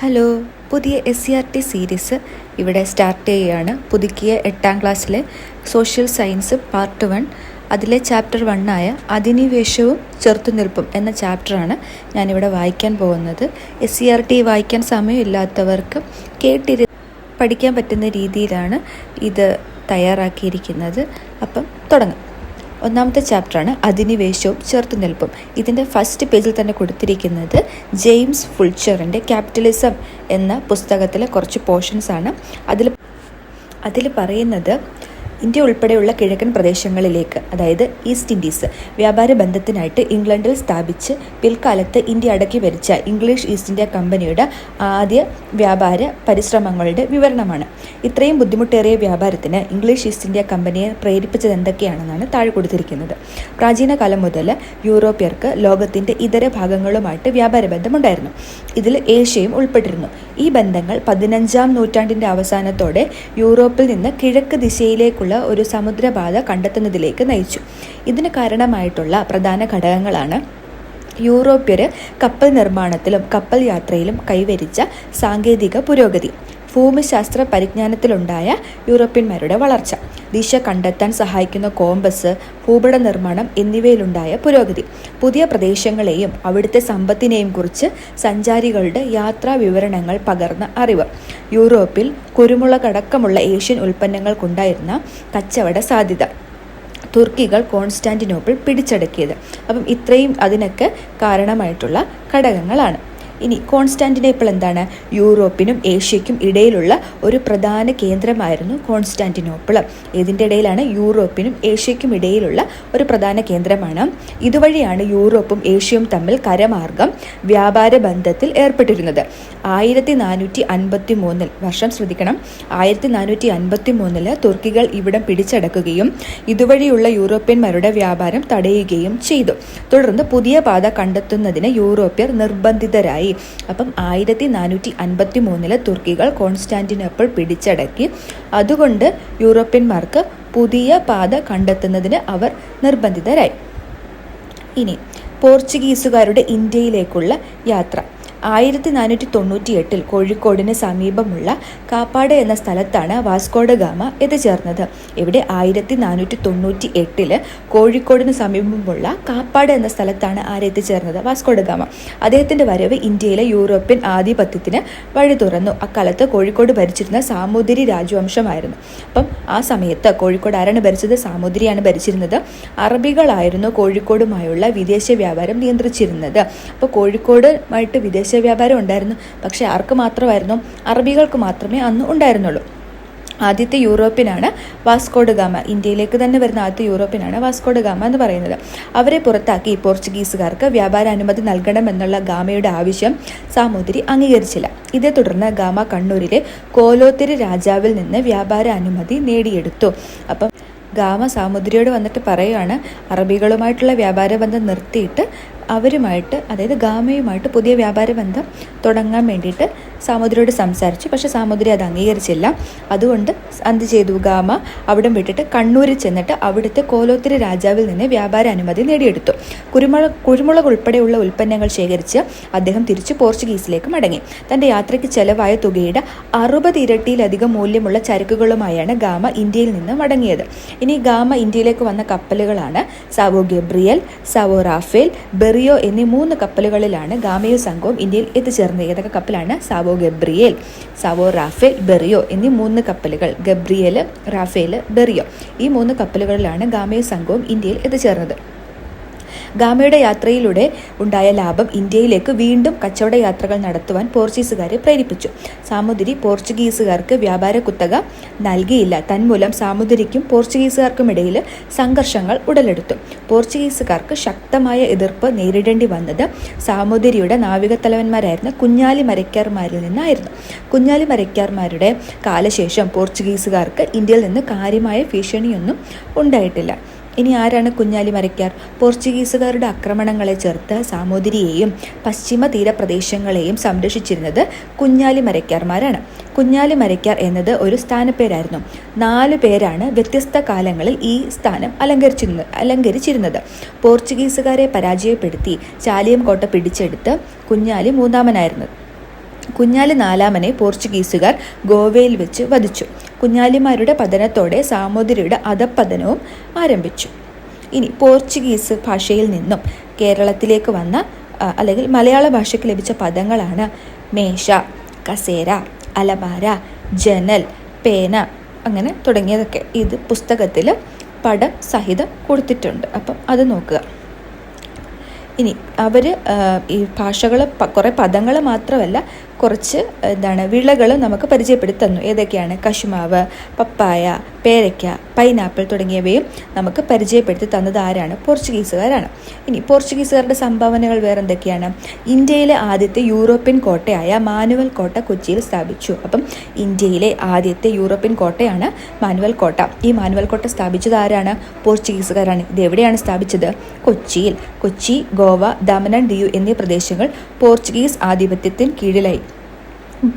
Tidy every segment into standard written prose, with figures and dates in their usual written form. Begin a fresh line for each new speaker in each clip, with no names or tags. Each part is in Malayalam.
ഹലോ, പുതിയ SCERT സീരീസ് ഇവിടെ സ്റ്റാർട്ട് ചെയ്യുകയാണ്. പുതുക്കിയ 8ാം ക്ലാസ്സിലെ സോഷ്യൽ സയൻസ് പാർട്ട് 1 അതിലെ ചാപ്റ്റർ 1 അധിനിവേശവും ചെറുത്തുനിൽപ്പും എന്ന ചാപ്റ്ററാണ് ഞാനിവിടെ വായിക്കാൻ പോകുന്നത്. SCERT വായിക്കാൻ സമയമില്ലാത്തവർക്ക് പഠിക്കാൻ പറ്റുന്ന രീതിയിലാണ് ഇത് തയ്യാറാക്കിയിരിക്കുന്നത്. അപ്പം തുടങ്ങാം. ഒന്നാമത്തെ ചാപ്റ്ററാണ് അധിനിവേശവും ചെറുത്തുനിൽപ്പും. ഇതിൻ്റെ ഫസ്റ്റ് പേജിൽ തന്നെ കൊടുത്തിരിക്കുന്നത് ജെയിംസ് ഫുൾച്ചറിൻ്റെ ക്യാപിറ്റലിസം എന്ന പുസ്തകത്തിലെ കുറച്ച് പോർഷൻസാണ്. അതിൽ പറയുന്നത് ഇന്ത്യ ഉൾപ്പെടെയുള്ള കിഴക്കൻ പ്രദേശങ്ങളിലേക്ക്, അതായത് ഈസ്റ്റ് ഇൻഡീസ്, വ്യാപാര ബന്ധത്തിനായിട്ട് ഇംഗ്ലണ്ടിൽ സ്ഥാപിച്ച് പിൽക്കാലത്ത് ഇന്ത്യ അടക്കി ഭരിച്ച ഇംഗ്ലീഷ് ഈസ്റ്റ് ഇന്ത്യ കമ്പനിയുടെ ആദ്യ വ്യാപാര പരിശ്രമങ്ങളുടെ വിവരണമാണ്. ഇത്രയും ബുദ്ധിമുട്ടേറിയ വ്യാപാരത്തിന് ഇംഗ്ലീഷ് ഈസ്റ്റ് ഇന്ത്യ കമ്പനിയെ പ്രേരിപ്പിച്ചത് എന്തൊക്കെയാണെന്നാണ് താഴെ കൊടുത്തിരിക്കുന്നത്. പ്രാചീന കാലം മുതൽ യൂറോപ്യർക്ക് ലോകത്തിൻ്റെ ഇതര ഭാഗങ്ങളുമായിട്ട് വ്യാപാര ബന്ധമുണ്ടായിരുന്നു. ഇതിൽ ഏഷ്യയും ഉൾപ്പെട്ടിരുന്നു. ഈ ബന്ധങ്ങൾ 15ാം നൂറ്റാണ്ടിൻ്റെ അവസാനത്തോടെ യൂറോപ്പിൽ നിന്ന് കിഴക്ക് ദിശയിലേക്കുള്ള ഒരു സമുദ്രപാത കണ്ടെത്തുന്നതിലേക്ക് നയിച്ചു. ഇതിന് കാരണമായിട്ടുള്ള പ്രധാന ഘടകങ്ങളാണ് യൂറോപ്യർ കപ്പൽ നിർമ്മാണത്തിലും കപ്പൽ യാത്രയിലും കൈവരിച്ച സാങ്കേതിക പുരോഗതി, ഭൂമിശാസ്ത്ര പരിജ്ഞാനത്തിലുണ്ടായ യൂറോപ്യന്മാരുടെ വളർച്ച, ദിശ കണ്ടെത്താൻ സഹായിക്കുന്ന കോമ്പസ്, ഭൂപട നിർമ്മാണം എന്നിവയിലുണ്ടായ പുരോഗതി, പുതിയ പ്രദേശങ്ങളെയും അവിടുത്തെ സമ്പത്തിനെയും കുറിച്ച് സഞ്ചാരികളുടെ യാത്രാ വിവരണങ്ങൾ പകർന്ന അറിവ്, യൂറോപ്പിൽ കുരുമുളകടക്കമുള്ള ഏഷ്യൻ ഉൽപ്പന്നങ്ങൾക്കുണ്ടായിരുന്ന കച്ചവട സാധ്യത, തുർക്കികൾ കോൺസ്റ്റാന്റിനോപ്പിൾ പിടിച്ചടക്കിയത്. അപ്പം ഇത്രയും അതിനൊക്കെ കാരണമായിട്ടുള്ള ഘടകങ്ങളാണ്. ഇനി കോൺസ്റ്റാന്റിനോപ്പിൾ എന്താണ്? യൂറോപ്പിനും ഏഷ്യയ്ക്കും ഇടയിലുള്ള ഒരു പ്രധാന കേന്ദ്രമായിരുന്നു കോൺസ്റ്റാന്റിനോപ്പിൾ. ഇതിൻ്റെ ഇടയിലാണ് യൂറോപ്പിനും ഏഷ്യയ്ക്കും ഇടയിലുള്ള ഒരു പ്രധാന കേന്ദ്രമാണ്. ഇതുവഴിയാണ് യൂറോപ്പും ഏഷ്യയും തമ്മിൽ കരമാർഗം വ്യാപാര ബന്ധത്തിൽ ഏർപ്പെട്ടിരുന്നത്. 1453 വർഷം ശ്രദ്ധിക്കണം, 1453 തുർക്കികൾ ഇവിടം പിടിച്ചടക്കുകയും ഇതുവഴിയുള്ള യൂറോപ്യന്മാരുടെ വ്യാപാരം തടയുകയും ചെയ്തു. തുടർന്ന് പുതിയ പാത കണ്ടെത്തുന്നതിന് യൂറോപ്യർ നിർബന്ധിതരായി. അപ്പം 1453 തുർക്കികൾ കോൺസ്റ്റാന്റിനോപ്പിൾ പിടിച്ചടക്കി. അതുകൊണ്ട് യൂറോപ്യന്മാർക്ക് പുതിയ പാത കണ്ടെത്തുന്നതിന് അവർ നിർബന്ധിതരായി. ഇനി പോർച്ചുഗീസുകാരുടെ ഇന്ത്യയിലേക്കുള്ള യാത്ര. 1498 കോഴിക്കോടിന് സമീപമുള്ള കാപ്പാട് എന്ന സ്ഥലത്താണ് വാസ്കോഡ ഗാമ എത്തിച്ചേർന്നത്. ഇവിടെ 1498 കോഴിക്കോടിന് സമീപമുള്ള കാപ്പാട് എന്ന സ്ഥലത്താണ് ആരെത്തിച്ചേർന്നത്? Vasco da gamma. അദ്ദേഹത്തിൻ്റെ വരവ് ഇന്ത്യയിലെ യൂറോപ്യൻ ആധിപത്യത്തിന് വഴി തുറന്നു. അക്കാലത്ത് കോഴിക്കോട് ഭരിച്ചിരുന്ന സാമൂതിരി രാജവംശമായിരുന്നു. അപ്പം ആ സമയത്ത് കോഴിക്കോട് ആരാണ് ഭരിച്ചത്? സാമൂതിരിയാണ് ഭരിച്ചിരുന്നത്. അറബികളായിരുന്നു കോഴിക്കോടുമായുള്ള വിദേശ വ്യാപാരം നിയന്ത്രിച്ചിരുന്നത്. അപ്പോൾ കോഴിക്കോടുമായിട്ട് വിദേശ വ്യാപാരം ഉണ്ടായിരുന്നു. പക്ഷേ ആർക്ക് മാത്രമായിരുന്നു? അറബികൾക്ക് മാത്രമേ അന്ന് ഉണ്ടായിരുന്നുള്ളൂ. ആദ്യത്തെ യൂറോപ്യനാണ് വാസ്കോഡ ഗാമ. ഇന്ത്യയിലേക്ക് തന്നെ വരുന്ന ആദ്യത്തെ യൂറോപ്യനാണ് വാസ്കോഡ ഗാമ എന്ന് പറയുന്നത്. അവരെ പുറത്താക്കി പോർച്ചുഗീസുകാർക്ക് വ്യാപാര അനുമതി നൽകണമെന്നുള്ള ഗാമയുടെ ആവശ്യം സാമൂതിരി അംഗീകരിച്ചില്ല. ഇതേ തുടർന്ന് ഗാമ കണ്ണൂരിലെ കോലോത്തിരി രാജാവിൽ നിന്ന് വ്യാപാര അനുമതി നേടിയെടുത്തു. അപ്പം ഗാമ സാമൂതിരിയോട് വന്നിട്ട് പറയുകയാണ്, അറബികളുമായിട്ടുള്ള വ്യാപാര ബന്ധം നിർത്തിയിട്ട് അവരുമായിട്ട്, അതായത് ഗാമയുമായിട്ട് പുതിയ വ്യാപാര ബന്ധം തുടങ്ങാൻ വേണ്ടിയിട്ട് സാമൂതിരിയോട് സംസാരിച്ചു. പക്ഷേ സാമൂതിരി അത് അംഗീകരിച്ചില്ല. അതുകൊണ്ട് എന്ത് ചെയ്തു? ഗാമ അവിടം വിട്ടിട്ട് കണ്ണൂരിൽ ചെന്നിട്ട് അവിടുത്തെ കോലോത്തിരി രാജാവിൽ നിന്ന് വ്യാപാര അനുമതി നേടിയെടുത്തു. കുരുമുളക് ഉൾപ്പെടെയുള്ള ഉൽപ്പന്നങ്ങൾ ശേഖരിച്ച് അദ്ദേഹം തിരിച്ച് പോർച്ചുഗീസിലേക്ക് മടങ്ങി. തൻ്റെ യാത്രയ്ക്ക് ചെലവായ തുകയുടെ 60 ഇരട്ടിയിലധികം മൂല്യമുള്ള ചരക്കുകളുമായാണ് ഗാമ ഇന്ത്യയിൽ നിന്ന് മടങ്ങിയത്. ഇനി ഗാമ ഇന്ത്യയിലേക്ക് വന്ന കപ്പലുകളാണ് Sao Gabriel, Sao Raphael, Berrio എന്നീ 3 കപ്പലുകളിലാണ് ഗാമയും സംഘവും ഇന്ത്യയിൽ എത്തിച്ചേർന്നത്. ഏതൊക്കെ കപ്പലാണ്? Sao Gabriel, Sao Raphael, Berrio എന്നീ 3 കപ്പലുകൾ. ഗബ്രിയേൽ, റാഫേൽ, ബെറിയോ ഈ 3 കപ്പലുകളിലാണ് ഗാമയും സംഘവും ഇന്ത്യയിൽ എത്തിച്ചേർന്നത്. ഗാമയുടെ യാത്രയിലൂടെ ഉണ്ടായ ലാഭം ഇന്ത്യയിലേക്ക് വീണ്ടും കച്ചവട യാത്രകൾ നടത്തുവാൻ പോർച്ചുഗീസുകാരെ പ്രേരിപ്പിച്ചു. സാമൂതിരി പോർച്ചുഗീസുകാർക്ക് വ്യാപാര കുത്തക നൽകിയില്ല. തന്മൂലം സാമൂതിരിക്കും പോർച്ചുഗീസുകാർക്കും ഇടയിൽ സംഘർഷങ്ങൾ ഉടലെടുത്തു. പോർച്ചുഗീസുകാർക്ക് ശക്തമായ എതിർപ്പ് നേരിടേണ്ടി വന്നത് സാമൂതിരിയുടെ നാവികത്തലവന്മാരായിരുന്ന കുഞ്ഞാലി മരയ്ക്കാർമാരിൽ നിന്നായിരുന്നു. കുഞ്ഞാലി മരയ്ക്കാർമാരുടെ കാലശേഷം പോർച്ചുഗീസുകാർക്ക് ഇന്ത്യയിൽ നിന്ന് കാര്യമായ ഭീഷണിയൊന്നും ഉണ്ടായിട്ടില്ല. ഇനി ആരാണ് കുഞ്ഞാലി മരയ്ക്കാർ? പോർച്ചുഗീസുകാരുടെ ആക്രമണങ്ങളെ ചെറുത്ത് സാമൂതിരിയെയും പശ്ചിമ തീരപ്രദേശങ്ങളെയും സംരക്ഷിച്ചിരുന്നത് കുഞ്ഞാലി മരയ്ക്കാർമാരാണ്. കുഞ്ഞാലി മരയ്ക്കാർ എന്നത് ഒരു സ്ഥാനപ്പേരായിരുന്നു. 4 പേരാണ് വ്യത്യസ്ത കാലങ്ങളിൽ ഈ സ്ഥാനം അലങ്കരിച്ചിരുന്നത്. പോർച്ചുഗീസുകാരെ പരാജയപ്പെടുത്തി ചാലിയം കോട്ട പിടിച്ചെടുത്ത് കുഞ്ഞാലി മൂന്നാമനായിരുന്നു. കുഞ്ഞാലി നാലാമനെ പോർച്ചുഗീസുകാർ ഗോവയിൽ വെച്ച് വധിച്ചു. കുഞ്ഞാലിമാരുടെ പതനത്തോടെ സാമൂതിരിയുടെ അധപ്പതനവും ആരംഭിച്ചു. ഇനി പോർച്ചുഗീസ് ഭാഷയിൽ നിന്നും കേരളത്തിലേക്ക് വന്ന അല്ലെങ്കിൽ മലയാള ഭാഷയ്ക്ക് ലഭിച്ച പദങ്ങളാണ് മേശ, കസേര, അലമാര, ജനൽ, പേന അങ്ങനെ തുടങ്ങിയതൊക്കെ. ഇത് പുസ്തകത്തിൽ പടം സഹിതം കൊടുത്തിട്ടുണ്ട്. അപ്പം അത് നോക്കുക. ഇനി അവർ ഈ ഭാഷകൾ കുറേ പദങ്ങൾ മാത്രമല്ല കുറച്ച് വിളകൾ നമുക്ക് പരിചയപ്പെടുത്തി തന്നു. ഏതൊക്കെയാണ്? കശുമാവ്, പപ്പായ, പേരയ്ക്ക, പൈനാപ്പിൾ തുടങ്ങിയവയും നമുക്ക് പരിചയപ്പെടുത്തി തന്നത് ആരാണ്? പോർച്ചുഗീസുകാരാണ്. ഇനി പോർച്ചുഗീസുകാരുടെ സംഭാവനകൾ വേറെ എന്തൊക്കെയാണ്? ഇന്ത്യയിലെ ആദ്യത്തെ യൂറോപ്യൻ കോട്ടയായ മാനുവൽ കോട്ട കൊച്ചിയിൽ സ്ഥാപിച്ചു. അപ്പം ഇന്ത്യയിലെ ആദ്യത്തെ യൂറോപ്യൻ കോട്ടയാണ് മാനുവൽ കോട്ട. ഈ മാനുവൽ കോട്ട സ്ഥാപിച്ചത് ആരാണ്? പോർച്ചുഗീസുകാരാണ്. ഇത് എവിടെയാണ് സ്ഥാപിച്ചത്? കൊച്ചിയിൽ. കൊച്ചി, ഗോവ, ദമൻ ആൻഡ് ദിയു എന്നീ പ്രദേശങ്ങൾ പോർച്ചുഗീസ് ആധിപത്യത്തിന് കീഴിലായി.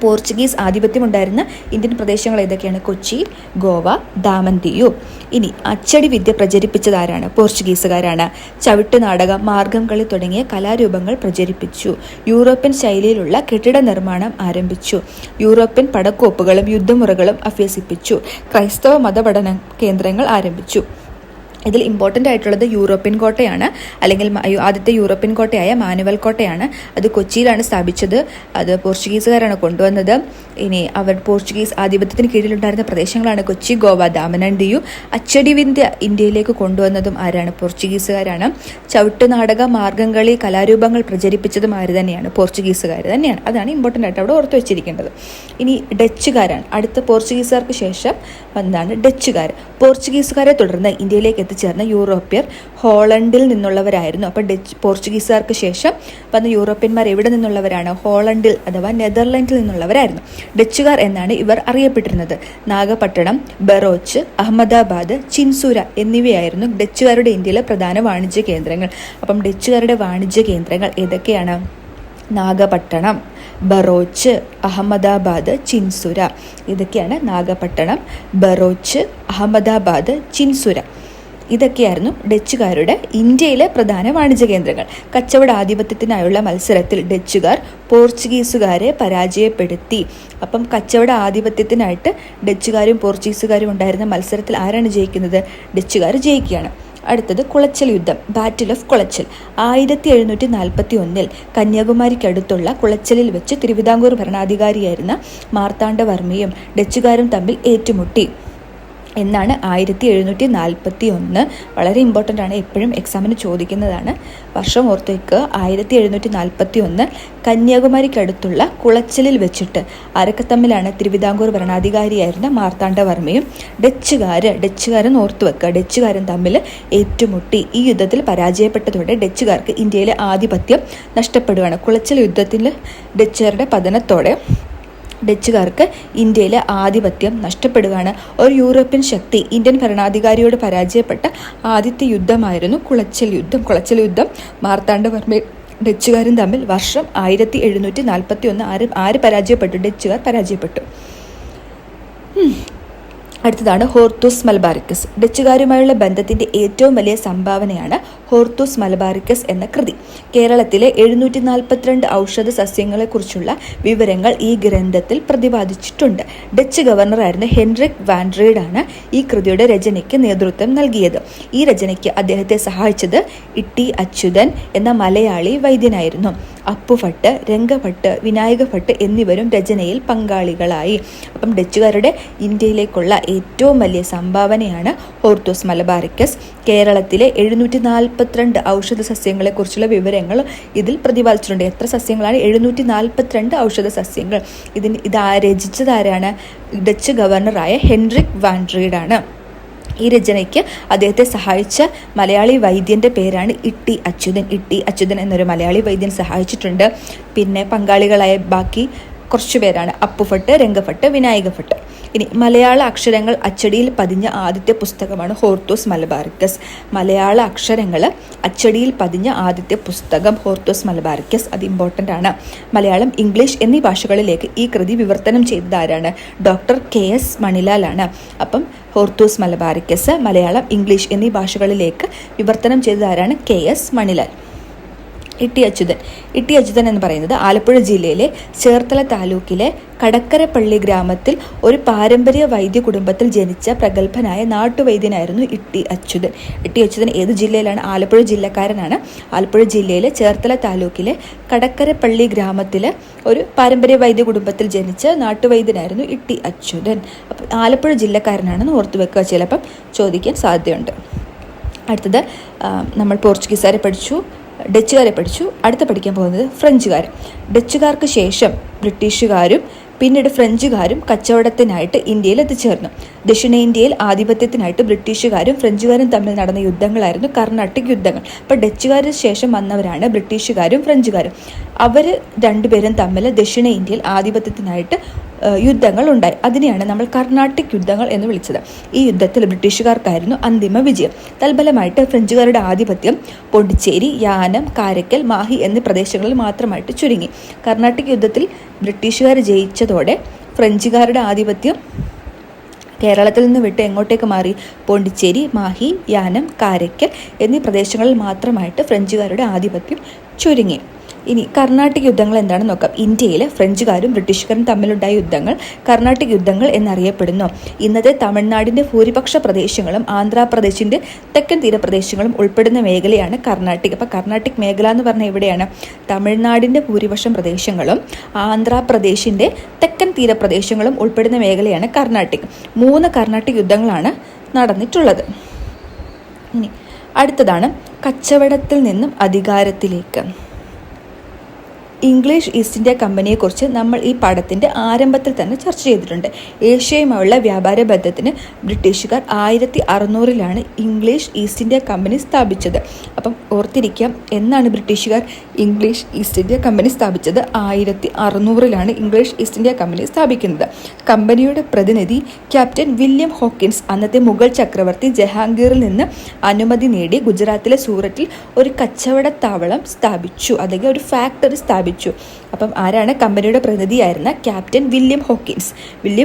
പോർച്ചുഗീസ് ആധിപത്യമുണ്ടായിരുന്ന ഇന്ത്യൻ പ്രദേശങ്ങൾ ഏതൊക്കെയാണ്? കൊച്ചി, ഗോവ, ദാമൻ ദിയു. ഇനി അച്ചടി വിദ്യ പ്രചരിപ്പിച്ചത് ആരാണ്? പോർച്ചുഗീസുകാരാണ്. ചവിട്ടുനാടകം, മാർഗം കളി തുടങ്ങിയ കലാരൂപങ്ങൾ പ്രചരിപ്പിച്ചു. യൂറോപ്യൻ ശൈലിയിലുള്ള കെട്ടിട നിർമ്മാണം ആരംഭിച്ചു. യൂറോപ്യൻ പടക്കോപ്പുകളും യുദ്ധമുറകളും അഭ്യസിപ്പിച്ചു. ക്രൈസ്തവ മതപഠന കേന്ദ്രങ്ങൾ ആരംഭിച്ചു. ഇതിൽ ഇമ്പോർട്ടൻ്റ് ആയിട്ടുള്ളത് യൂറോപ്യൻ കോട്ടയാണ്, അല്ലെങ്കിൽ ആദ്യത്തെ യൂറോപ്യൻ കോട്ടയായ മാനുവൽ കോട്ടയാണ്. അത് കൊച്ചിയിലാണ് സ്ഥാപിച്ചത്. അത് പോർച്ചുഗീസുകാരാണ് കൊണ്ടുവന്നത്. ഇനി അവർ പോർച്ചുഗീസ് ആധിപത്യത്തിന് കീഴിലുണ്ടായിരുന്ന പ്രദേശങ്ങളാണ് കൊച്ചി, ഗോവ, ദാമൻ ആൻഡ് ദിയു. അച്ചടി വിദ്യ ഇന്ത്യയിലേക്ക് കൊണ്ടുവന്നതും ആരാണ്? പോർച്ചുഗീസുകാരാണ്. ചവിട്ടുനാടക, മാർഗംകളി, കലാരൂപങ്ങൾ പ്രചരിപ്പിച്ചതും ആര് തന്നെയാണ്? പോർച്ചുഗീസുകാർ തന്നെയാണ്. അതാണ് ഇമ്പോർട്ടൻ്റ് ആയിട്ട് അവിടെ ഓർത്ത് വെച്ചിരിക്കേണ്ടത്. ഇനി ഡച്ചുകാരാണ്. അടുത്ത പോർച്ചുഗീസുകാർക്ക് ശേഷം ഡച്ചുകാർ. പോർച്ചുഗീസുകാരെ തുടർന്ന് ഇന്ത്യയിലേക്ക് എത്തിച്ചേർന്ന യൂറോപ്യർ ഹോളണ്ടിൽ നിന്നുള്ളവരായിരുന്നു. അപ്പോൾ പോർച്ചുഗീസുകാർക്ക് ശേഷം വന്ന യൂറോപ്യന്മാർ എവിടെ നിന്നുള്ളവരാണ്? ഹോളണ്ടിൽ അഥവാ നെതർലൻഡിൽ നിന്നുള്ളവരായിരുന്നു. ഡച്ചുകാർ എന്നാണ് ഇവർ അറിയപ്പെട്ടിരുന്നത്. നാഗപട്ടണം, ബറോച്ച്, അഹമ്മദാബാദ്, ചിൻസുര എന്നിവയായിരുന്നു ഡച്ചുകാരുടെ ഇന്ത്യയിലെ പ്രധാന വാണിജ്യ കേന്ദ്രങ്ങൾ. അപ്പം ഡച്ചുകാരുടെ വാണിജ്യ കേന്ദ്രങ്ങൾ ഏതൊക്കെയാണ്? നാഗപട്ടണം, ബറോച്ച്, അഹമ്മദാബാദ്, ചിൻസുര. ഇതൊക്കെയാണ് നാഗപട്ടണം, ബറോച്ച്, അഹമ്മദാബാദ്, ചിൻസുര. ഇതൊക്കെയായിരുന്നു ഡച്ചുകാരുടെ ഇന്ത്യയിലെ പ്രധാന വാണിജ്യ കേന്ദ്രങ്ങൾ. കച്ചവട ആധിപത്യത്തിനായുള്ള മത്സരത്തിൽ ഡച്ചുകാർ പോർച്ചുഗീസുകാരെ പരാജയപ്പെടുത്തി. അപ്പം കച്ചവട ആധിപത്യത്തിനായിട്ട് ഡച്ചുകാരും പോർച്ചുഗീസുകാരും ഉണ്ടായിരുന്ന മത്സരത്തിൽ ആരാണ് ജയിക്കുന്നത്? ഡച്ചുകാർ ജയിക്കുകയാണ്. അടുത്തത് കുളച്ചൽ യുദ്ധം, ബാറ്റിൽ ഓഫ് കുളച്ചൽ. 1741 കന്യാകുമാരിക്കടുത്തുള്ള കുളച്ചലിൽ വെച്ച് തിരുവിതാംകൂർ ഭരണാധികാരിയായിരുന്ന മാർത്താണ്ഡവർമ്മയും ഡച്ചുകാരും തമ്മിൽ ഏറ്റുമുട്ടി എന്നാണ് 1741. വളരെ ഇമ്പോർട്ടൻ്റ് ആണ്, എപ്പോഴും എക്സാമിന് ചോദിക്കുന്നതാണ്. വർഷം ഓർത്ത് വയ്ക്കുക. 1741 കന്യാകുമാരിക്കടുത്തുള്ള കുളച്ചലിൽ വെച്ചിട്ട് ആരൊക്കെ തമ്മിലാണ്? തിരുവിതാംകൂർ ഭരണാധികാരിയായിരുന്ന മാർത്താണ്ഡവർമ്മയും ഡച്ചുകാരൻ ഓർത്ത് വെക്കുക. ഡച്ചുകാരൻ തമ്മിൽ ഏറ്റുമുട്ടി. ഈ യുദ്ധത്തിൽ പരാജയപ്പെട്ടതോടെ ഡച്ചുകാർക്ക് ഇന്ത്യയിലെ ആധിപത്യം നഷ്ടപ്പെടുകയാണ്. കുളച്ചൽ യുദ്ധത്തിൽ ഡച്ചുകാരുടെ പതനത്തോടെ ഡച്ചുകാർക്ക് ഇന്ത്യയിലെ ആധിപത്യം നഷ്ടപ്പെടുകയാണ്. ഒരു യൂറോപ്യൻ ശക്തി ഇന്ത്യൻ ഭരണാധികാരിയോട് പരാജയപ്പെട്ട ആദ്യത്തെ യുദ്ധമായിരുന്നു കുളച്ചൽ യുദ്ധം. കുളച്ചൽ യുദ്ധം മാർത്താണ്ഡവർമ്മയും ഡച്ചുകാരും തമ്മിൽ വർഷം 1741. ആര് പരാജയപ്പെട്ടു? ഡച്ചുകാർ പരാജയപ്പെട്ടു. അടുത്തതാണ് ഹോർത്തൂസ് മലബാറിക്കസ്. ഡച്ചുകാരുമായുള്ള ബന്ധത്തിൻ്റെ ഏറ്റവും വലിയ സംഭാവനയാണ് ഹോർത്തൂസ് മലബാറിക്കസ് എന്ന കൃതി. കേരളത്തിലെ 742 ഔഷധ സസ്യങ്ങളെക്കുറിച്ചുള്ള വിവരങ്ങൾ ഈ ഗ്രന്ഥത്തിൽ പ്രതിപാദിച്ചിട്ടുണ്ട്. ഡച്ച് ഗവർണറായിരുന്ന ഹെൻറിക് വാൻഡ്രീഡാണ് ഈ കൃതിയുടെ രചനയ്ക്ക് നേതൃത്വം നൽകിയത്. ഈ രചനയ്ക്ക് അദ്ദേഹത്തെ സഹായിച്ചത് ഇട്ടി അച്യുതൻ എന്ന മലയാളി വൈദ്യനായിരുന്നു. അപ്പുഭട്ട്, രംഗഭട്ട്, വിനായക ഭട്ട് എന്നിവരും രചനയിൽ പങ്കാളികളായി. അപ്പം ഡച്ചുകാരുടെ ഇന്ത്യയിലേക്കുള്ള ഏറ്റവും വലിയ സംഭാവനയാണ് ഹോർത്തൂസ് മലബാറിക്കസ്. കേരളത്തിലെ 742 ഔഷധ സസ്യങ്ങളെക്കുറിച്ചുള്ള വിവരങ്ങൾ ഇതിൽ പ്രതിപാദിച്ചിട്ടുണ്ട്. എത്ര സസ്യങ്ങളാണ്? 742 ഔഷധ സസ്യങ്ങൾ. ഇത് രചിച്ചത് ആരാണ്? ഡച്ച് ഗവർണറായ ഹെൻറിക് വാൻഡ്രീഡാണ്. ഈ രചനയ്ക്ക് അദ്ദേഹത്തെ സഹായിച്ച മലയാളി വൈദ്യൻ്റെ പേരാണ് ഇട്ടി അച്യുതൻ എന്നൊരു മലയാളി വൈദ്യൻ സഹായിച്ചിട്ടുണ്ട്. പിന്നെ പങ്കാളികളായ ബാക്കി കുറച്ചു പേരാണ് അപ്പുഭട്ട്, രംഗഭട്ട്, വിനായക ഭട്ട്. ഇനി മലയാള അക്ഷരങ്ങൾ അച്ചടിയിൽ പതിഞ്ഞ ആദ്യത്തെ പുസ്തകമാണ് ഹോർത്തൂസ് മലബാറിക്കസ്. മലയാള അക്ഷരങ്ങൾ അച്ചടിയിൽ പതിഞ്ഞ ആദ്യത്തെ പുസ്തകം ഹോർത്തൂസ് മലബാറിക്കസ്. അത് ഇമ്പോർട്ടൻ്റ് ആണ്. മലയാളം, ഇംഗ്ലീഷ് എന്നീ ഭാഷകളിലേക്ക് ഈ കൃതി വിവർത്തനം ചെയ്തത് ആരാണ്? Doctor KS മണിലാലാണ്. അപ്പം ഹോർത്തൂസ് മലബാറിക്കസ് മലയാളം, ഇംഗ്ലീഷ് എന്നീ ഭാഷകളിലേക്ക് വിവർത്തനം ചെയ്തത് ആരാണ്? KS Manilal. E T Achuthan എന്ന് പറയുന്നത് ആലപ്പുഴ ജില്ലയിലെ ചേർത്തല താലൂക്കിലെ കടക്കരപ്പള്ളി ഗ്രാമത്തിൽ ഒരു പാരമ്പര്യ വൈദ്യ കുടുംബത്തിൽ ജനിച്ച പ്രഗത്ഭനായ നാട്ടുവൈദ്യനായിരുന്നു ഇ ടി അച്യുതൻ ഏത് ജില്ലയിലാണ്? ആലപ്പുഴ ജില്ലക്കാരനാണ്. ആലപ്പുഴ ജില്ലയിലെ ചേർത്തല താലൂക്കിലെ കടക്കരപ്പള്ളി ഗ്രാമത്തിലെ ഒരു പാരമ്പര്യ വൈദ്യ കുടുംബത്തിൽ ജനിച്ച നാട്ടുവൈദ്യനായിരുന്നു ഇ ടി അച്യുതൻ. അപ്പം ആലപ്പുഴ ജില്ലക്കാരനാണെന്ന് ഓർത്തു വെക്കുക, ചിലപ്പം ചോദിക്കാൻ സാധ്യതയുണ്ട്. അടുത്തത് നമ്മൾ പോർച്ചുഗീസുകാരെ പഠിച്ചു, ഡച്ചുകാരെ പഠിച്ചു. അടുത്ത് പഠിക്കാൻ പോകുന്നത് ഫ്രഞ്ചുകാർ. ഡച്ചുകാർക്ക് ശേഷം ബ്രിട്ടീഷുകാരും പിന്നീട് ഫ്രഞ്ചുകാരും കച്ചവടത്തിനായിട്ട് ഇന്ത്യയിൽ എത്തിച്ചേർന്നു. ദക്ഷിണേന്ത്യയിൽ ആധിപത്യത്തിനായിട്ട് ബ്രിട്ടീഷുകാരും ഫ്രഞ്ചുകാരും തമ്മിൽ നടന്ന യുദ്ധങ്ങളായിരുന്നു കർണാട്ടിക് യുദ്ധങ്ങൾ. അപ്പോൾ ഡച്ചുകാരിന് ശേഷം വന്നവരാണ് ബ്രിട്ടീഷുകാരും ഫ്രഞ്ചുകാരും. അവർ രണ്ടുപേരും തമ്മിൽ ദക്ഷിണേന്ത്യയിൽ ആധിപത്യത്തിനായിട്ട് യുദ്ധങ്ങൾ ഉണ്ടായി. അതിനെയാണ് നമ്മൾ കർണാട്ടിക് യുദ്ധങ്ങൾ എന്ന് വിളിച്ചത്. ഈ യുദ്ധത്തിൽ ബ്രിട്ടീഷുകാർക്കായിരുന്നു അന്തിമ വിജയം. തൽഫലമായിട്ട് ഫ്രഞ്ചുകാരുടെ ആധിപത്യം പോണ്ടിച്ചേരി, യാനം, കാരക്കൽ, മാഹി എന്നീ പ്രദേശങ്ങളിൽ മാത്രമായിട്ട് ചുരുങ്ങി. കർണാട്ടിക് യുദ്ധത്തിൽ ബ്രിട്ടീഷുകാർ ജയിച്ചതോടെ ഫ്രഞ്ചുകാരുടെ ആധിപത്യം കേരളത്തിൽ നിന്ന് വിട്ട് എങ്ങോട്ടേക്ക് മാറി? പോണ്ടിച്ചേരി, മാഹി, യാനം, കാരക്കൽ എന്നീ പ്രദേശങ്ങളിൽ മാത്രമായിട്ട് ഫ്രഞ്ചുകാരുടെ ആധിപത്യം ചുരുങ്ങി. ഇനി കർണാട്ടിക് യുദ്ധങ്ങൾ എന്താണെന്ന് നോക്കാം. ഇന്ത്യയിലെ ഫ്രഞ്ചുകാരും ബ്രിട്ടീഷുകാരും തമ്മിലുണ്ടായ യുദ്ധങ്ങൾ കർണാട്ടിക് യുദ്ധങ്ങൾ എന്നറിയപ്പെടുന്നു. ഇന്നത്തെ തമിഴ്നാടിൻ്റെ ഭൂരിപക്ഷ പ്രദേശങ്ങളും ആന്ധ്രാപ്രദേശിൻ്റെ തെക്കൻ തീരപ്രദേശങ്ങളും ഉൾപ്പെടുന്ന മേഖലയാണ് കർണാട്ടിക്. അപ്പോൾ കർണാട്ടിക് മേഖല എന്ന് പറഞ്ഞാൽ എവിടെയാണ്? തമിഴ്നാടിൻ്റെ ഭൂരിപക്ഷം പ്രദേശങ്ങളും ആന്ധ്രാപ്രദേശിൻ്റെ തെക്കൻ തീരപ്രദേശങ്ങളും ഉൾപ്പെടുന്ന മേഖലയാണ് കർണാട്ടിക്. 3 കർണാട്ടിക് യുദ്ധങ്ങളാണ് നടന്നിട്ടുള്ളത്. ഇനി അടുത്തതാണ് കച്ചവടത്തിൽ നിന്നും അധികാരത്തിലേക്ക്. ഇംഗ്ലീഷ് ഈസ്റ്റ് ഇന്ത്യ കമ്പനിയെക്കുറിച്ച് നമ്മൾ ഈ പാഠത്തിൻ്റെ ആരംഭത്തിൽ തന്നെ ചർച്ച ചെയ്തിട്ടുണ്ട്. ഏഷ്യയുമായുള്ള വ്യാപാര ബന്ധത്തിന് ബ്രിട്ടീഷുകാർ 1600 ഇംഗ്ലീഷ് ഈസ്റ്റ് ഇന്ത്യ കമ്പനി സ്ഥാപിച്ചത്. അപ്പം ഓർത്തിരിക്കാം, എന്നാണ് ബ്രിട്ടീഷുകാർ ഇംഗ്ലീഷ് ഈസ്റ്റ് ഇന്ത്യ കമ്പനി സ്ഥാപിച്ചത്? 1600 ഇംഗ്ലീഷ് ഈസ്റ്റ് ഇന്ത്യ കമ്പനി സ്ഥാപിക്കുന്നത്. കമ്പനിയുടെ പ്രതിനിധി ക്യാപ്റ്റൻ വില്യം ഹോക്കിൻസ് അന്നത്തെ മുഗൾ ചക്രവർത്തി ജഹാംഗീറിൽ നിന്ന് അനുമതി നേടി ഗുജറാത്തിലെ സൂററ്റിൽ ഒരു കച്ചവടത്താവളം സ്ഥാപിച്ചു, അല്ലെങ്കിൽ ഒരു ഫാക്ടറി സ്ഥാപിച്ചു. അപ്പം ആരാണ്? കമ്പനിയുടെ പ്രതിനിധിയായിരുന്ന ക്യാപ്റ്റൻ വില്യം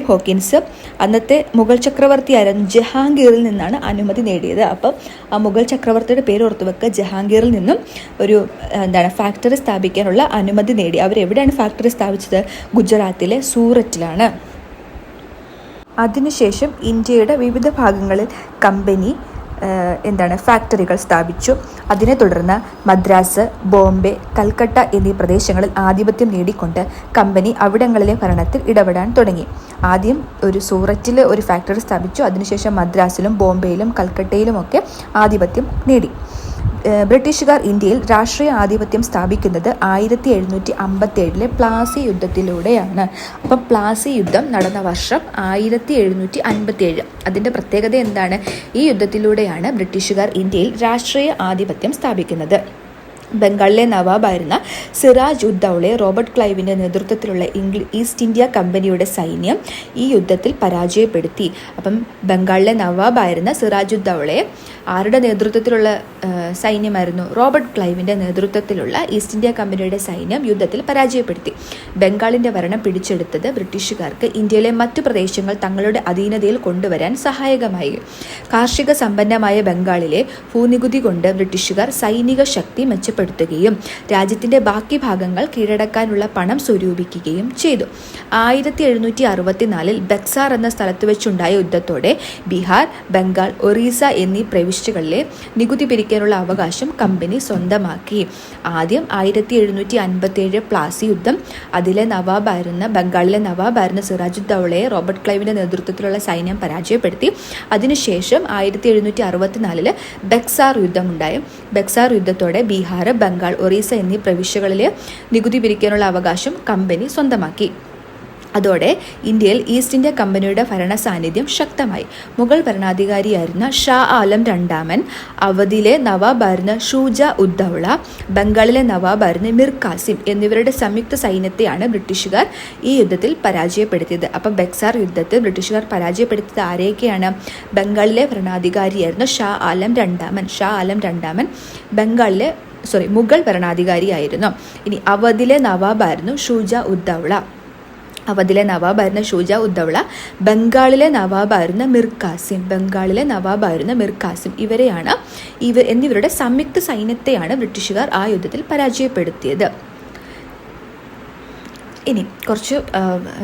ഹോക്കിൻസ് അന്നത്തെ മുഗൾ ചക്രവർത്തിയായിരുന്നു ജഹാംഗീറിൽ നിന്നാണ് അനുമതി നേടിയത്. അപ്പം ആ മുഗൾ ചക്രവർത്തിയുടെ പേര് ഓർത്തു വെക്കുക. ജഹാംഗീറിൽ നിന്നും ഒരു ഫാക്ടറി സ്ഥാപിക്കാനുള്ള അനുമതി നേടി. അവരെവിടെയാണ് ഫാക്ടറി സ്ഥാപിച്ചത്? ഗുജറാത്തിലെ സൂററ്റിലാണ്. അതിനുശേഷം ഇന്ത്യയുടെ വിവിധ ഭാഗങ്ങളിൽ കമ്പനി ഫാക്ടറികൾ സ്ഥാപിച്ചു. അതിനെ തുടർന്ന് മദ്രാസ്, ബോംബെ, കൽക്കട്ട എന്നീ പ്രദേശങ്ങളിൽ ആധിപത്യം നേടിക്കൊണ്ട് കമ്പനി അവിടങ്ങളിലെ ഭരണത്തിൽ ഇടപെടാൻ തുടങ്ങി. ആദ്യം ഒരു സൂററ്റിൽ ഒരു ഫാക്ടറി സ്ഥാപിച്ചു. അതിനുശേഷം മദ്രാസിലും ബോംബെയിലും കൽക്കട്ടയിലുമൊക്കെ ആധിപത്യം നേടി. ബ്രിട്ടീഷുകാർ ഇന്ത്യയിൽ രാഷ്ട്രീയ ആധിപത്യം സ്ഥാപിക്കുന്നത് 1757 പ്ലാസി യുദ്ധത്തിലൂടെയാണ്. അപ്പം പ്ലാസി യുദ്ധം നടന്ന വർഷം 1757. അതിൻ്റെ പ്രത്യേകത എന്താണ്? ഈ യുദ്ധത്തിലൂടെയാണ് ബ്രിട്ടീഷുകാർ ഇന്ത്യയിൽ രാഷ്ട്രീയ ആധിപത്യം സ്ഥാപിക്കുന്നത്. ബംഗാളിലെ നവാബായിരുന്ന സിറാജ് ഉദ്ദൗളയെ റോബർട്ട് ക്ലൈവിൻ്റെ നേതൃത്വത്തിലുള്ള ഈസ്റ്റ് ഇന്ത്യ കമ്പനിയുടെ സൈന്യം ഈ യുദ്ധത്തിൽ പരാജയപ്പെടുത്തി. അപ്പം ബംഗാളിലെ നവാബായിരുന്ന സിറാജ് ഉദ്ദൗളയെ ആരുടെ നേതൃത്വത്തിലുള്ള സൈന്യമായിരുന്നു? റോബർട്ട് ക്ലൈവിൻ്റെ നേതൃത്വത്തിലുള്ള ഈസ്റ്റ് ഇന്ത്യ കമ്പനിയുടെ സൈന്യം യുദ്ധത്തിൽ പരാജയപ്പെടുത്തി. ബംഗാളിൻ്റെ ഭരണം പിടിച്ചെടുത്തത് ബ്രിട്ടീഷുകാർക്ക് ഇന്ത്യയിലെ മറ്റു പ്രദേശങ്ങൾ തങ്ങളുടെ അധീനതയിൽ കൊണ്ടുവരാൻ സഹായകമായി. കാർഷിക സമ്പന്നമായ ബംഗാളിലെ ഭൂനികുതി കൊണ്ട് ബ്രിട്ടീഷുകാർ സൈനിക ശക്തി മെച്ചപ്പെടുത്തുകയും രാജ്യത്തിൻ്റെ ബാക്കി ഭാഗങ്ങൾ കീഴടക്കാനുള്ള പണം സ്വരൂപിക്കുകയും ചെയ്തു. 1764 ബക്സാർ എന്ന സ്ഥലത്ത് വെച്ചുണ്ടായ യുദ്ധത്തോടെ ബീഹാർ, ബംഗാൾ, ഒറീസ എന്നീ പ്രവിശ്യകളിലെ നികുതി പിരിക്കാനുള്ള അവകാശം കമ്പനി സ്വന്തമാക്കി. ആദ്യം 1757 പ്ലാസി യുദ്ധം. അതിലെ ബംഗാളിലെ നവാബായിരുന്ന സിറാജുദ്ദൗളയെ റോബർട്ട് ക്ലൈവിൻ്റെ നേതൃത്വത്തിലുള്ള സൈന്യം പരാജയപ്പെടുത്തി. അതിനുശേഷം 1764 ബക്സാർ യുദ്ധമുണ്ടായി. ബക്സാർ യുദ്ധത്തോടെ ബീഹാർ, ബംഗാൾ, ഒറീസ എന്നീ പ്രവിശ്യകളിലെ നികുതി പിരിക്കാനുള്ള അവകാശം കമ്പനി സ്വന്തമാക്കി. അതോടെ ഇന്ത്യയിൽ ഈസ്റ്റ് ഇന്ത്യ കമ്പനിയുടെ ഭരണ സാന്നിധ്യം ശക്തമായി. മുഗൾ ഭരണാധികാരിയായിരുന്ന ഷാ ആലം രണ്ടാമൻ, അവധിലെ നവാബായിരുന്ന ഷൂജ ഉദ്ദൗള, ബംഗാളിലെ നവാബായിരുന്ന മിർ കാസിം എന്നിവരുടെ സംയുക്ത സൈന്യത്തെയാണ് ബ്രിട്ടീഷുകാർ ഈ യുദ്ധത്തിൽ പരാജയപ്പെടുത്തിയത്. അപ്പം ബക്സാർ യുദ്ധത്തിൽ ബ്രിട്ടീഷുകാർ പരാജയപ്പെടുത്തിയത് ആരെയൊക്കെയാണ്? ബംഗാളിലെ ഭരണാധികാരിയായിരുന്ന ഷാ ആലം രണ്ടാമൻ മുഗൾ ഭരണാധികാരിയായിരുന്നു. ഇനി അവധിലെ നവാബായിരുന്നു ഷൂജ ഉദ്ദൗള. അവധിലെ നവാബായിരുന്ന ഷുജാ ഉദ്ദൗള, ബംഗാളിലെ നവാബായിരുന്ന മിർ ഖാസിം എന്നിവരുടെ സംയുക്ത സൈന്യത്തെയാണ് ബ്രിട്ടീഷുകാർ ആ യുദ്ധത്തിൽ പരാജയപ്പെടുത്തിയത്. ഇനി കുറച്ച്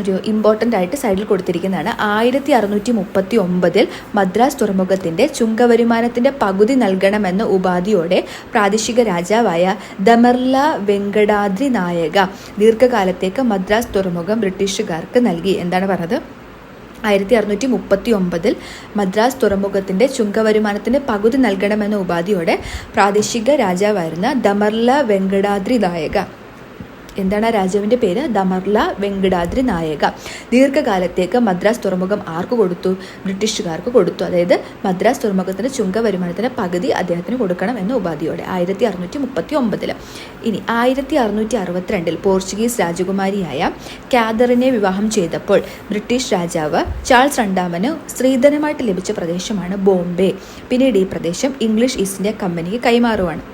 ഒരു ഇമ്പോർട്ടൻ്റ് ആയിട്ട് സൈഡിൽ കൊടുത്തിരിക്കുന്നതാണ്. 1639 മദ്രാസ് തുറമുഖത്തിൻ്റെ ചുങ്കവരുമാനത്തിൻ്റെ പകുതി നൽകണമെന്ന ഉപാധിയോടെ പ്രാദേശിക രാജാവായ ദമർല വെങ്കടാദ്രി നായക ദീർഘകാലത്തേക്ക് മദ്രാസ് തുറമുഖം ബ്രിട്ടീഷുകാർക്ക് നൽകി. എന്താണ് പറഞ്ഞത്? 1639 മദ്രാസ് തുറമുഖത്തിൻ്റെ ചുങ്കവരുമാനത്തിൻ്റെ പകുതി നൽകണമെന്ന ഉപാധിയോടെ പ്രാദേശിക രാജാവായിരുന്ന ദമർല വെങ്കടാദ്രി നായക, എന്താണ് ആ രാജാവിൻ്റെ പേര്? ദമർല വെങ്കടാദ്രി നായക ദീർഘകാലത്തേക്ക് മദ്രാസ് തുറമുഖം ആർക്ക് കൊടുത്തു? ബ്രിട്ടീഷുകാർക്ക് കൊടുത്തു. അതായത് മദ്രാസ് തുറമുഖത്തിൻ്റെ ചുങ്ക വരുമാനത്തിൻ്റെ പകുതി അദ്ദേഹത്തിന് കൊടുക്കണം എന്ന ഉപാധിയോടെ 1639. ഇനി 1662 പോർച്ചുഗീസ് രാജകുമാരിയായ കാതറിനെ വിവാഹം ചെയ്തപ്പോൾ ബ്രിട്ടീഷ് രാജാവ് ചാൾസ് രണ്ടാമന് സ്ത്രീധനമായിട്ട് ലഭിച്ച പ്രദേശമാണ് ബോംബെ. പിന്നീട് ഈ പ്രദേശം ഇംഗ്ലീഷ് ഈസ്റ്റ് ഇന്ത്യ കമ്പനിക്ക് കൈമാറുവാണ്.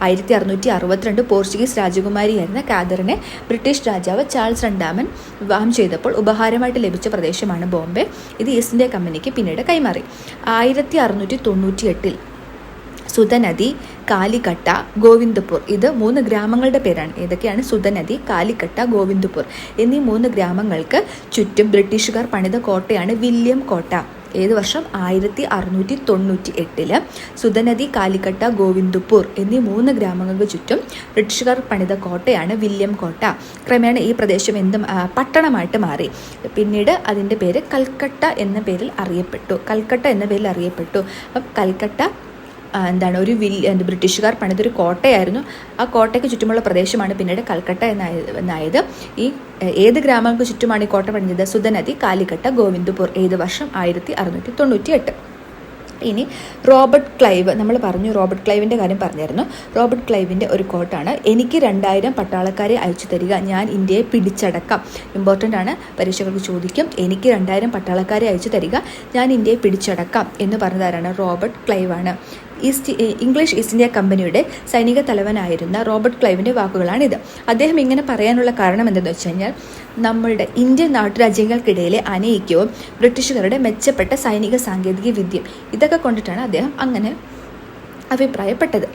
1662 പോർച്ചുഗീസ് രാജകുമാരിയായിരുന്ന കാതറിനെ ബ്രിട്ടീഷ് രാജാവ് ചാൾസ് രണ്ടാമൻ വിവാഹം ചെയ്തപ്പോൾ ഉപഹാരമായിട്ട് ലഭിച്ച പ്രദേശമാണ് ബോംബെ. ഇത് ഈസ്റ്റ് ഇന്ത്യ കമ്പനിക്ക് പിന്നീട് കൈമാറി. 1698 സുതനദി, കാലിക്കട്ട, ഗോവിന്ദപൂർ, ഇത് 3 ഗ്രാമങ്ങളുടെ പേരാണ്. ഏതൊക്കെയാണ്? സുതനദി, കാലിക്കട്ട, ഗോവിന്ദപൂർ എന്നീ 3 ഗ്രാമങ്ങൾക്ക് ചുറ്റും ബ്രിട്ടീഷുകാർ പണിത കോട്ടയാണ് വില്യം കോട്ട. ഏത് വർഷം? 1698 സുതനദി, കാലിക്കട്ട, ഗോവിന്ദപൂർ എന്നീ 3 ഗ്രാമങ്ങൾക്ക് ചുറ്റും ബ്രിട്ടീഷുകാർ പണിത കോട്ടയാണ് വില്യം കോട്ട. ക്രമേണ ഈ പ്രദേശം പട്ടണമായിട്ട് മാറി. പിന്നീട് അതിൻ്റെ പേര് കൽക്കട്ട എന്ന പേരിൽ അറിയപ്പെട്ടു. അപ്പം കൽക്കട്ട ഒരു ബ്രിട്ടീഷുകാർ പണിതൊരു കോട്ടയായിരുന്നു. ആ കോട്ടയ്ക്ക് ചുറ്റുമുള്ള പ്രദേശമാണ് പിന്നീട് കൽക്കട്ട എന്നായത്. ഈ ഏത് ഗ്രാമങ്ങൾക്ക് ചുറ്റുമാണ് ഈ കോട്ട പണിഞ്ഞത്? സുതനദി, കാലിക്കട്ട, ഗോവിന്ദപൂർ. ഏത് വർഷം? 1698. ഇനി റോബർട്ട് ക്ലൈവ്, നമ്മൾ പറഞ്ഞു റോബർട്ട് ക്ലൈവിൻ്റെ കാര്യം പറഞ്ഞായിരുന്നു. റോബർട്ട് ക്ലൈവിൻ്റെ ഒരു കോട്ടാണ്: എനിക്ക് 2000 പട്ടാളക്കാരെ അയച്ചു തരിക, ഞാൻ ഇന്ത്യയെ പിടിച്ചടക്കാം. ഇമ്പോർട്ടൻ്റ് ആണ്, പരീക്ഷകൾക്ക് ചോദിക്കും. എനിക്ക് 2000 പട്ടാളക്കാരെ അയച്ചു തരിക, ഞാൻ ഇന്ത്യയെ പിടിച്ചടക്കാം എന്ന് പറഞ്ഞതാരാണ്? റോബർട്ട് ക്ലൈവാണ്. ഇംഗ്ലീഷ് ഈസ്റ്റ് ഇന്ത്യ കമ്പനിയുടെ സൈനിക തലവനായിരുന്ന റോബർട്ട് ക്ലൈവിൻ്റെ വാക്കുകളാണിത്. അദ്ദേഹം ഇങ്ങനെ പറയാനുള്ള കാരണം എന്തെന്ന് വെച്ച് കഴിഞ്ഞാൽ, നമ്മളുടെ ഇന്ത്യൻ നാട്ടുരാജ്യങ്ങൾക്കിടയിലെ അനൈക്യവും ബ്രിട്ടീഷുകാരുടെ മെച്ചപ്പെട്ട സൈനിക സാങ്കേതിക വിദ്യയും ഇതൊക്കെ കൊണ്ടിട്ടാണ് അദ്ദേഹം അങ്ങനെ അഭിപ്രായപ്പെട്ടത്.